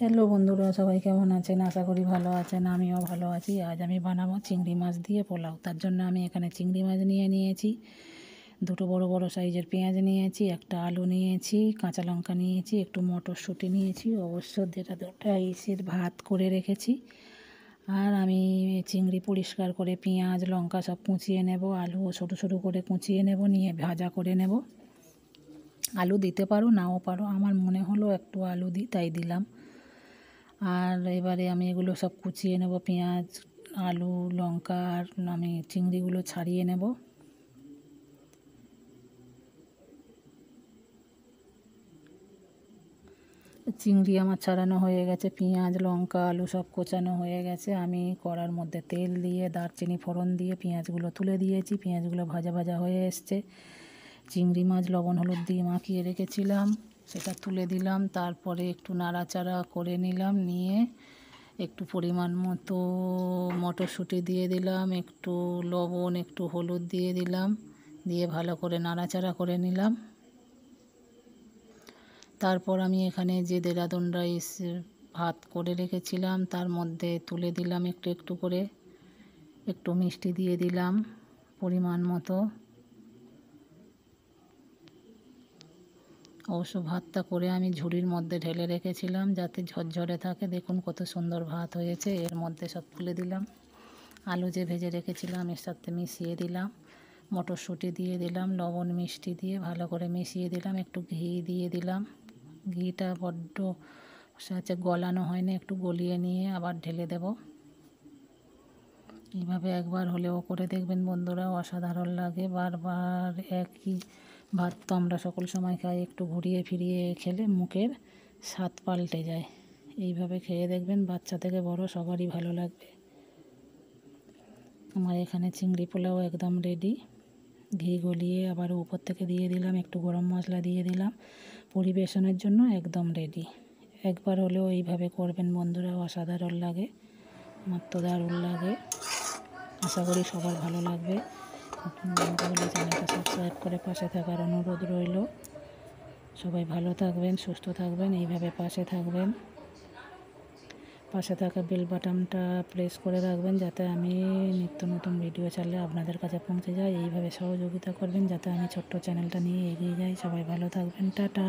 Hello বন্ধুরা, সবাই কেমন আছেন? আশা করি ভালো আছেন। আমিও ভালো আছি। আজ আমি বানাবো চিংড়ি মাছ দিয়ে পোলাও। তার জন্য আমি এখানে চিংড়ি মাছ নিয়ে নিয়েছি, দুটো বড় বড় সাইজের পেঁয়াজ নিয়েছি, একটা আলু নিয়েছি, কাঁচা লঙ্কা নিয়েছি, একটু মটরশুঁটি নিয়েছি, অবশ্য যেটা দুটা ইসের ভাত করে রেখেছি। আর আমি চিংড়ি পরিষ্কার করে পেঁয়াজ লঙ্কা সব কুচিয়ে নেব, আলুও ছোটো ছোটো করে কুচিয়ে নেব, নিয়ে ভাজা করে নেব। আলু দিতে পারো নাও পারো, আমার মনে হলো একটু আলু দিই তাই দিলাম। আর এবারে আমি এগুলো সব কুচিয়ে নেব, পেঁয়াজ আলু লঙ্কা, আর আমি চিংড়িগুলো ছাড়িয়ে নেব। চিংড়ি আমার ছাড়ানো হয়ে গেছে, পেঁয়াজ লঙ্কা আলু সব কোচানো হয়ে গেছে। আমি কড়ার মধ্যে তেল দিয়ে দারচিনি ফোড়ন দিয়ে পেঁয়াজগুলো তুলে দিয়েছি। পেঁয়াজগুলো ভাজা ভাজা হয়ে এসছে। চিংড়ি মাছ লবণ হলুদ দিয়ে মাখিয়ে রেখেছিলাম, সেটা তুলে দিলাম। তারপরে একটু নাড়াচাড়া করে নিলাম, নিয়ে একটু পরিমাণ মতো মটরশুঁটি দিয়ে দিলাম, একটু লবণ একটু হলুদ দিয়ে দিলাম, দিয়ে ভালো করে নাড়াচাড়া করে নিলাম। তারপর আমি এখানে যে দেরাদুন রাইস ভাত করে রেখেছিলাম তার মধ্যে তুলে দিলাম একটু একটু করে, একটু মিষ্টি দিয়ে দিলাম পরিমাণ মতো। অবশ্য ভাতটা করে আমি ঝুড়ির মধ্যে ঢেলে রেখেছিলাম যাতে ঝরঝরে থাকে। দেখুন কত সুন্দর ভাত হয়েছে। এর মধ্যে সব তুলে দিলাম, আলু যে ভেজে রেখেছিলাম এর সাথে মিশিয়ে দিলাম, মটরশুঁটি দিয়ে দিলাম, লবণ মিষ্টি দিয়ে ভালো করে মিশিয়ে দিলাম, একটু ঘি দিয়ে দিলাম। ঘিটা বড্ড হচ্ছে গলানো হয়নি, একটু গলিয়ে নিয়ে আবার ঢেলে দেব। এইভাবে একবার হলেও করে দেখবেন বন্ধুরা, অসাধারণ লাগে। বারবার একই ভাত তো আমরা সকল সময় খাই, একটু ঘুরিয়ে ফিরিয়ে খেলে মুখের স্বাদ পাল্টে যায়। এইভাবে খেয়ে দেখবেন, বাচ্চা থেকে বড় সবারই ভালো লাগবে। আমার এখানে চিংড়ি পোলাও একদম রেডি। ঘি গলিয়ে আবার উপর থেকে দিয়ে দিলাম, একটু গরম মশলা দিয়ে দিলাম। পরিবেশনের জন্য একদম রেডি। একবার হলেও এইভাবে করবেন বন্ধুরা, অসাধারণ লাগে, আমার তো দারুণ লাগে। আশা করি সবার ভালো লাগবে। বন্ধুগুলো চ্যানেলটা সাবস্ক্রাইব করে পাশে থাকার অনুরোধ রইল। সবাই ভালো থাকবেন, সুস্থ থাকবেন, এইভাবে পাশে থাকবেন। পাশে থাকা বেল বাটনটা প্রেস করে রাখবেন যাতে আমি নিত্য নতুন ভিডিও ছাড়লে আপনাদের কাছে পৌঁছে যায়। এইভাবে সহযোগিতা করবেন যাতে আমি ছোট্ট চ্যানেলটা নিয়ে এগিয়ে যাই। সবাই ভালো থাকবেন, টাটা।